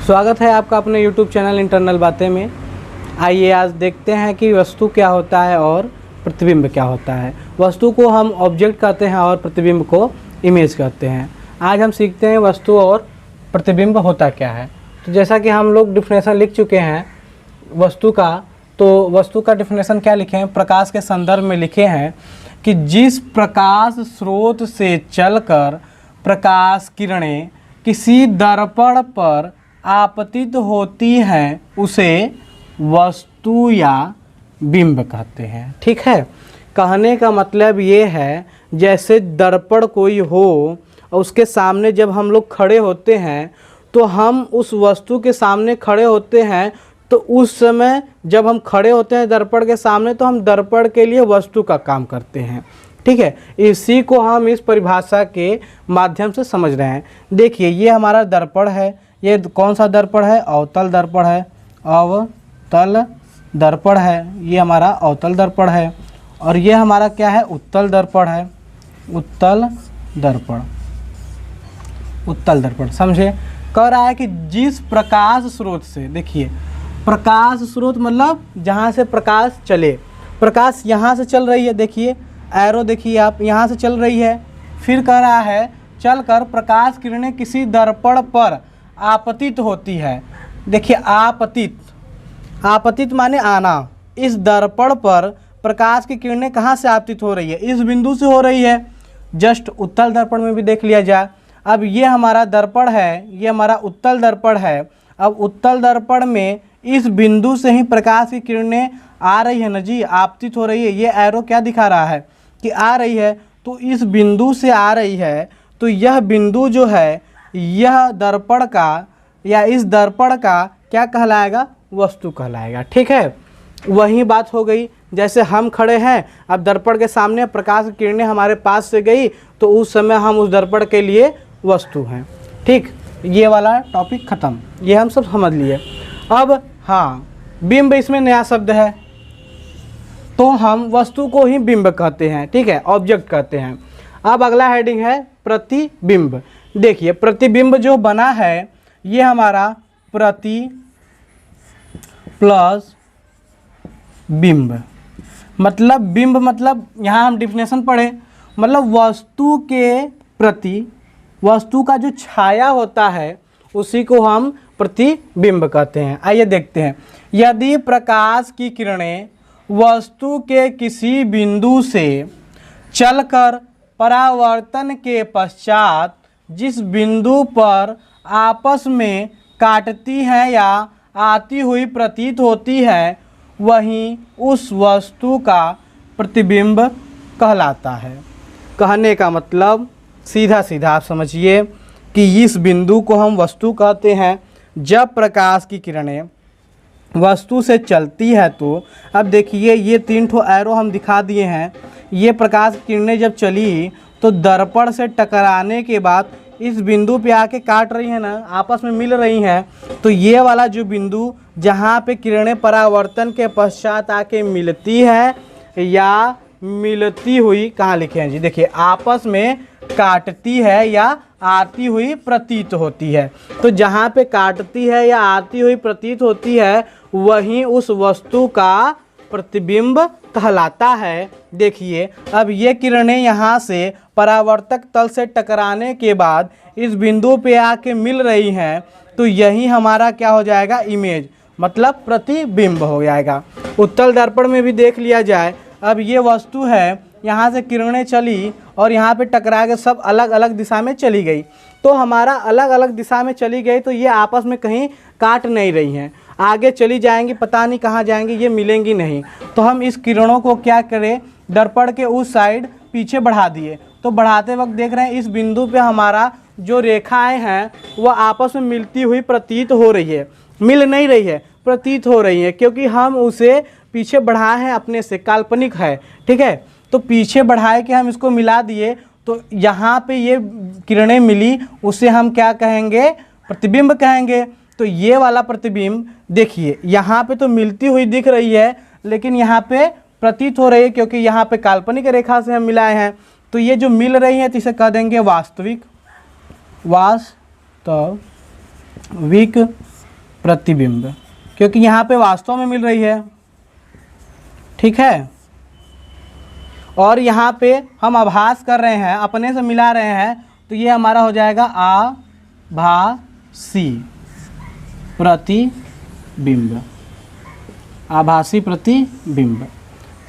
स्वागत है आपका अपने YouTube चैनल इंटरनल बातें में। आइए आज देखते हैं कि वस्तु क्या होता है और प्रतिबिंब क्या होता है। वस्तु को हम ऑब्जेक्ट कहते हैं और प्रतिबिंब को इमेज कहते हैं। आज हम सीखते हैं वस्तु और प्रतिबिंब होता क्या है। तो जैसा कि हम लोग डिफिनेशन लिख चुके हैं वस्तु का, तो वस्तु का डिफिनेशन क्या लिखे हैं, प्रकाश के संदर्भ में लिखे हैं कि जिस प्रकाश स्रोत से चलकर प्रकाश किरणें किसी दर्पण पर आपतित होती हैं उसे वस्तु या बिंब कहते हैं। ठीक है, कहने का मतलब ये है जैसे दर्पण कोई हो और उसके सामने जब हम लोग खड़े होते हैं तो हम उस वस्तु के सामने खड़े होते हैं, तो उस समय जब हम खड़े होते हैं दर्पण के सामने तो हम दर्पण के लिए वस्तु का काम करते हैं। ठीक है, इसी को हम इस परिभाषा के माध्यम से समझ रहे हैं। देखिए ये हमारा दर्पण है, ये कौन सा दर्पण है, अवतल दर्पण है। अवतल दर्पण है, ये हमारा अवतल दर्पण है। और ये हमारा क्या है, उत्तल दर्पण है। उत्तल दर्पण, उत्तल दर्पण समझे। कह रहा है कि जिस प्रकाश स्रोत से, देखिए प्रकाश स्रोत मतलब जहाँ से प्रकाश चले, प्रकाश यहाँ से चल रही है, देखिए एरो देखिए आप, यहाँ से चल रही है। फिर कह रहा है चलकर प्रकाश किरणें किसी दर्पण पर आपतित होती है। देखिए आपतित, आपतित माने आना। इस दर्पण पर प्रकाश की किरणें कहाँ से आपतित हो रही है, इस बिंदु से हो रही है। जस्ट उत्तल दर्पण में भी देख लिया जाए। अब ये हमारा दर्पण है, ये हमारा उत्तल दर्पण है। अब उत्तल दर्पण में इस बिंदु से ही प्रकाश की किरणें आ रही है ना जी, आपतित हो रही है। ये एरो क्या दिखा रहा है कि आ रही है, तो इस बिंदु से आ रही है। तो यह बिंदु जो है यह दर्पण का या इस दर्पण का क्या कहलाएगा, वस्तु कहलाएगा। ठीक है, वही बात हो गई जैसे हम खड़े हैं, अब दर्पण के सामने प्रकाश की किरणें हमारे पास से गई तो उस समय हम उस दर्पण के लिए वस्तु हैं। ठीक, ये वाला टॉपिक ख़त्म, ये हम सब समझ लिए। अब हाँ, बिंब इसमें नया शब्द है, तो हम वस्तु को ही बिंब कहते हैं। ठीक है, ऑब्जेक्ट कहते हैं। अब अगला हेडिंग है प्रतिबिंब। देखिए प्रतिबिंब जो बना है ये हमारा प्रति प्लस बिंब, मतलब बिंब मतलब यहाँ हम डिफिनेशन पढ़े, मतलब वस्तु के प्रति, वस्तु का जो छाया होता है उसी को हम प्रतिबिंब कहते हैं। आइए देखते हैं। यदि प्रकाश की किरणें वस्तु के किसी बिंदु से चलकर परावर्तन के पश्चात जिस बिंदु पर आपस में काटती हैं या आती हुई प्रतीत होती है वहीं उस वस्तु का प्रतिबिंब कहलाता है। कहने का मतलब सीधा सीधा आप समझिए कि इस बिंदु को हम वस्तु कहते हैं। जब प्रकाश की किरणें वस्तु से चलती है तो अब देखिए ये 3 ठो एरो हम दिखा दिए हैं। ये प्रकाश की किरणें जब चली तो दर्पण से टकराने के बाद इस बिंदु पे आके काट रही है ना, आपस में मिल रही हैं। तो ये वाला जो बिंदु जहाँ पे किरणें परावर्तन के पश्चात आके मिलती है या मिलती हुई, कहाँ लिखे हैं जी, देखिए आपस में काटती है या आती हुई प्रतीत होती है। तो जहाँ पे काटती है या आती हुई प्रतीत होती है वहीं उस वस्तु का प्रतिबिंब कहलाता है। देखिए अब ये किरणें यहाँ से परावर्तक तल से टकराने के बाद इस बिंदु पे आके मिल रही हैं, तो यही हमारा क्या हो जाएगा, इमेज, मतलब प्रतिबिंब हो जाएगा। उत्तल दर्पण में भी देख लिया जाए। अब ये वस्तु है, यहाँ से किरणें चली और यहाँ पे टकरा के सब अलग अलग दिशा में चली गई। तो हमारा अलग अलग दिशा में चली गई तो ये आपस में कहीं काट नहीं रही हैं, आगे चली जाएंगी, पता नहीं कहाँ जाएंगी, ये मिलेंगी नहीं। तो हम इस किरणों को क्या करें, दर्पण के उस साइड पीछे बढ़ा दिए। तो बढ़ाते वक्त देख रहे हैं इस बिंदु पे हमारा जो रेखाएं हैं वह आपस में मिलती हुई प्रतीत हो रही है, मिल नहीं रही है, प्रतीत हो रही है, क्योंकि हम उसे पीछे बढ़ाए हैं अपने से, काल्पनिक है। ठीक है, तो पीछे बढ़ाए के हम इसको मिला दिए तो यहाँ पे ये किरणें मिली, उसे हम क्या कहेंगे, प्रतिबिंब कहेंगे। तो ये वाला प्रतिबिंब देखिए यहाँ पे तो मिलती हुई दिख रही है लेकिन यहाँ पे प्रतीत हो रही है, क्योंकि यहाँ पे काल्पनिक रेखा से हम मिलाए हैं। तो ये जो मिल रही है तो इसे कह देंगे वास्तविक, वास्तविक प्रतिबिंब, क्योंकि यहाँ पे वास्तव में मिल रही है, ठीक है। और यहाँ पे हम आभास कर रहे हैं, अपने से मिला रहे हैं, तो ये हमारा हो जाएगा आभासी प्रतिबिंब। आभासी प्रतिबिंब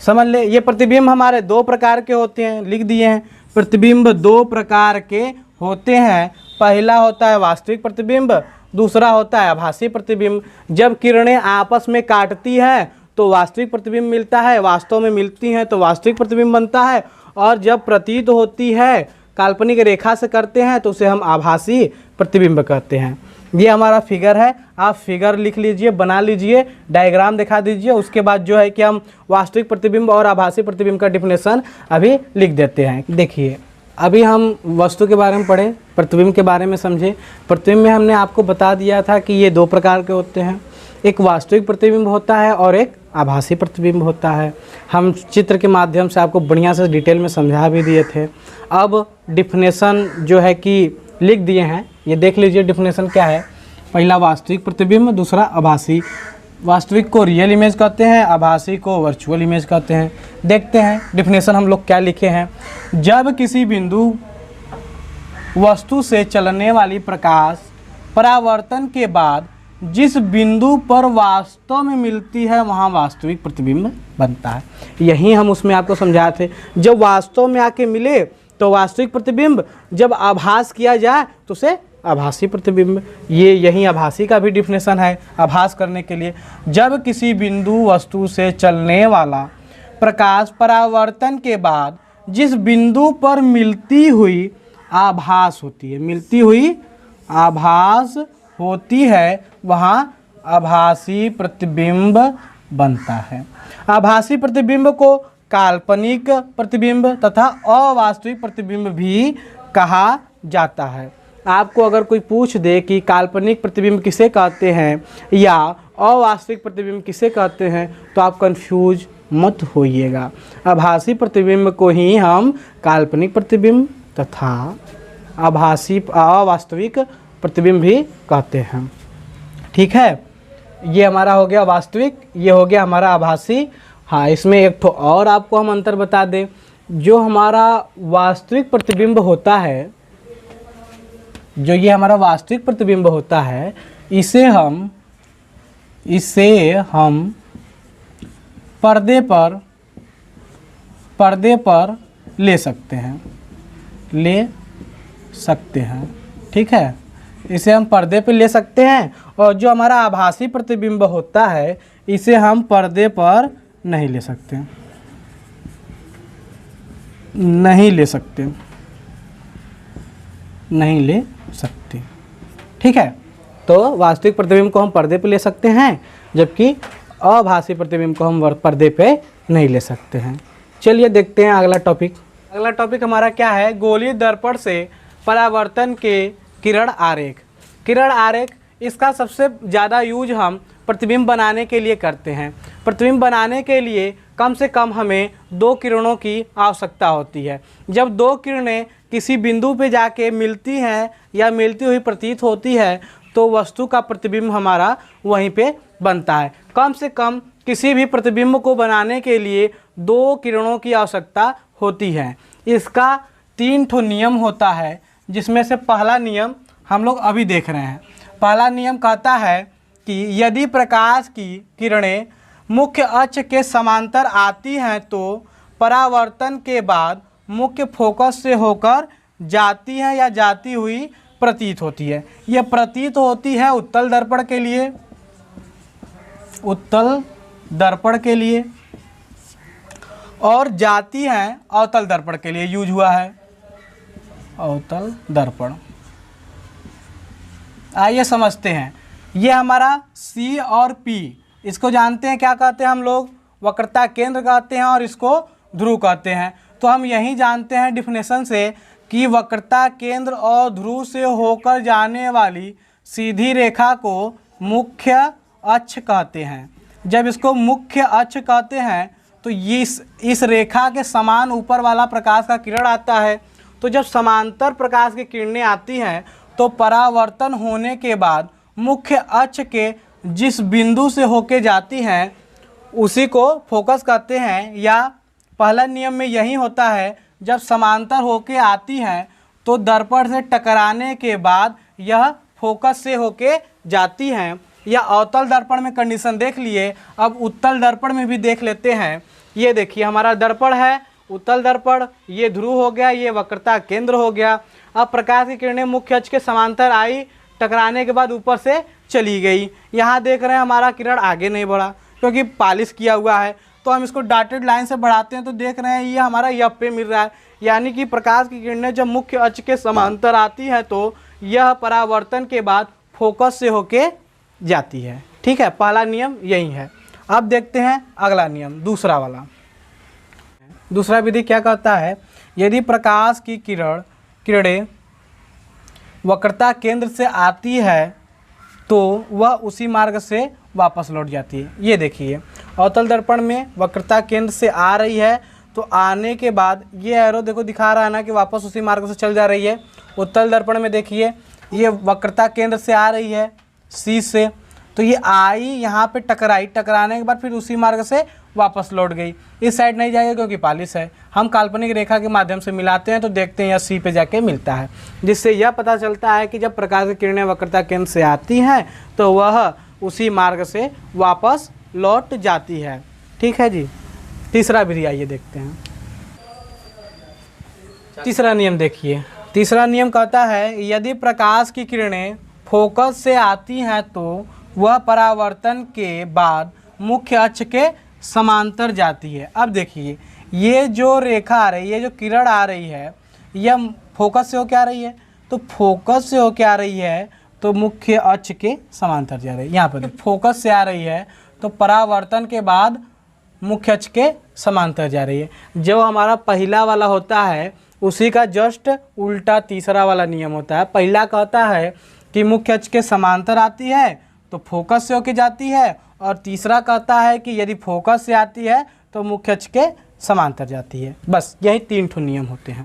समझ ले। ये प्रतिबिंब हमारे दो प्रकार के होते हैं, लिख दिए हैं। प्रतिबिंब दो प्रकार के होते हैं। पहला होता है वास्तविक प्रतिबिंब, दूसरा होता है आभासी प्रतिबिंब। जब किरणें आपस में काटती हैं तो वास्तविक प्रतिबिंब मिलता है, वास्तव में मिलती हैं तो वास्तविक प्रतिबिंब बनता है। और जब प्रतीत होती है, काल्पनिक रेखा से करते हैं, तो उसे हम आभासी प्रतिबिंब कहते हैं। ये हमारा फिगर है, आप फिगर लिख लीजिए, बना लीजिए, डायग्राम दिखा दीजिए। उसके बाद जो है कि हम वास्तविक प्रतिबिंब और आभासी प्रतिबिंब का डिफिनेशन अभी लिख देते हैं। देखिए, अभी हम वस्तु के बारे में पढ़े, प्रतिबिंब के बारे में समझे। प्रतिबिंब में हमने आपको बता दिया था कि ये दो प्रकार के होते हैं, एक वास्तविक प्रतिबिंब होता है और एक आभासी प्रतिबिंब होता है। हम चित्र के माध्यम से आपको बढ़िया से डिटेल में समझा भी दिए थे। अब डिफिनेशन जो है कि लिख दिए हैं, ये देख लीजिए डिफिनेशन क्या है। पहला वास्तविक प्रतिबिंब, दूसरा आभासी। वास्तविक को रियल इमेज कहते हैं, आभासी को वर्चुअल इमेज कहते हैं। देखते हैं डिफिनेशन हम लोग क्या लिखे हैं। जब किसी बिंदु वस्तु से चलने वाली प्रकाश परावर्तन के बाद जिस बिंदु पर वास्तव में मिलती है वहाँ वास्तविक प्रतिबिंब बनता है। यही हम उसमें आपको समझाए थे। जब वास्तव में आके मिले तो वास्तविक प्रतिबिंब, जब आभास किया जाए तो उसे आभासी प्रतिबिंब। ये यही आभासी का भी डिफिनेशन है, आभास करने के लिए। जब किसी बिंदु वस्तु से चलने वाला प्रकाश परावर्तन के बाद जिस बिंदु पर मिलती हुई आभास होती है, मिलती हुई आभास होती है, वहाँ आभासी प्रतिबिंब बनता है। आभासी प्रतिबिंब को काल्पनिक प्रतिबिंब तथा अवास्तविक प्रतिबिंब भी कहा जाता है। आपको अगर कोई पूछ दे कि काल्पनिक प्रतिबिंब किसे कहते हैं या अवास्तविक प्रतिबिंब किसे कहते हैं, तो आप कंफ्यूज मत होइएगा। आभासी प्रतिबिंब को ही हम काल्पनिक प्रतिबिंब तथा अवास्तविक प्रतिबिंब भी कहते हैं, ठीक है। ये हमारा हो गया वास्तविक, ये हो गया हमारा आभासी। हाँ, इसमें एक तो और आपको हम अंतर बता दें। जो हमारा वास्तविक प्रतिबिंब होता है, जो ये हमारा वास्तविक प्रतिबिंब होता है, इसे हम पर्दे पर ले सकते हैं, ठीक है। इसे हम पर्दे पे ले सकते हैं। और जो हमारा आभासी प्रतिबिंब होता है, इसे हम पर्दे पर नहीं ले सकते, ठीक है। तो वास्तविक प्रतिबिंब को हम पर्दे पे ले सकते हैं, जबकि अभासी प्रतिबिंब को हम पर्दे पे नहीं ले सकते हैं। चलिए देखते हैं अगला टॉपिक। अगला टॉपिक हमारा क्या है? गोलीय दर्पण से परावर्तन के किरण आरेख। किरण आरेख, इसका सबसे ज़्यादा यूज हम प्रतिबिंब बनाने के लिए करते हैं। प्रतिबिंब बनाने के लिए कम से कम हमें दो किरणों की आवश्यकता होती है। जब दो किरणें किसी बिंदु पे जाके मिलती हैं या मिलती हुई प्रतीत होती है, तो वस्तु का प्रतिबिंब हमारा वहीं पे बनता है। कम से कम किसी भी प्रतिबिंब को बनाने के लिए दो किरणों की आवश्यकता होती है। इसका 3 ठो नियम होता है, जिसमें से पहला नियम हम लोग अभी देख रहे हैं। पहला नियम कहता है कि यदि प्रकाश की किरणें मुख्य अक्ष के समांतर आती हैं तो परावर्तन के बाद मुख्य फोकस से होकर जाती हैं या जाती हुई प्रतीत होती है। यह प्रतीत होती है उत्तल दर्पण के लिए, और जाती हैं अवतल दर्पण के लिए। यूज हुआ है अवतल दर्पण। आइए समझते हैं। ये हमारा C और P, इसको जानते हैं क्या कहते हैं हम लोग? वक्रता केंद्र कहते हैं, और इसको ध्रुव कहते हैं। तो हम यही जानते हैं डिफिनेशन से कि वक्रता केंद्र और ध्रुव से होकर जाने वाली सीधी रेखा को मुख्य अक्ष कहते हैं। जब इसको मुख्य अक्ष कहते हैं तो इस रेखा के समान ऊपर वाला प्रकाश का किरण आता है। तो जब समांतर प्रकाश की किरणें आती हैं तो परावर्तन होने के बाद मुख्य अक्ष के जिस बिंदु से होके जाती हैं उसी को फोकस कहते हैं। या पहला नियम में यही होता है, जब समांतर होके आती हैं तो दर्पण से टकराने के बाद यह फोकस से होके जाती हैं। या अवतल दर्पण में कंडीशन देख लिए, अब उत्तल दर्पण में भी देख लेते हैं। ये देखिए हमारा दर्पण है उत्तल दर्पण, ये ध्रुव हो गया, ये वक्रता केंद्र हो गया। अब प्रकाश की किरणें मुख्य अक्ष के समांतर आई, टकराने के बाद ऊपर से चली गई। यहाँ देख रहे हैं हमारा किरण आगे नहीं बढ़ा क्योंकि पॉलिश किया हुआ है, तो हम इसको डॉटेड लाइन से बढ़ाते हैं तो देख रहे हैं ये हमारा यप पे मिल रहा है। यानी कि प्रकाश की किरणें जब मुख्य अक्ष के समांतर आती है तो यह परावर्तन के बाद फोकस से होके जाती है। ठीक है, पहला नियम यही है। अब देखते हैं अगला नियम, दूसरा वाला। दूसरा विधि क्या कहता है, यदि प्रकाश की किरणें वक्रता केंद्र से आती है तो वह उसी मार्ग से वापस लौट जाती है। ये देखिए अवतल दर्पण में वक्रता केंद्र से आ रही है तो आने के बाद ये एरो देखो दिखा रहा है ना कि वापस उसी मार्ग से चल जा रही है। उत्तल दर्पण में देखिए ये वक्रता केंद्र से आ रही है सी से, तो ये आई यहाँ पे टकराई, टकराने के बाद फिर उसी मार्ग से वापस लौट गई। इस साइड नहीं जाएगा क्योंकि पॉलिश है। हम काल्पनिक रेखा के माध्यम से मिलाते हैं तो देखते हैं यह सी पे जाके मिलता है, जिससे यह पता चलता है कि जब प्रकाश की किरणें वक्रता केंद्र से आती हैं तो वह उसी मार्ग से वापस लौट जाती है। ठीक है जी। तीसरा विधि आइए देखते हैं। तीसरा नियम देखिए, तीसरा नियम कहता है यदि प्रकाश की किरणें फोकस से आती हैं तो वह परावर्तन के बाद मुख्य अक्ष के समांतर जाती है। अब देखिए ये जो रेखा आ रही है, जो किरण आ रही है, यह फोकस से होकर आ रही है, तो फोकस से होकर आ रही है तो मुख्य अक्ष के समांतर जा रही है। यहाँ पर फोकस से आ रही है तो परावर्तन के बाद मुख्य अक्ष के समांतर जा रही है। जो हमारा पहला वाला होता है उसी का जस्ट उल्टा तीसरा वाला नियम होता है। पहला कहता है कि मुख्य अक्ष के समांतर आती है तो फोकस से होके जाती है, और तीसरा कहता है कि यदि फोकस से आती है तो मुख्य अक्ष के समांतर जाती है। बस यही 3 ठो नियम होते हैं।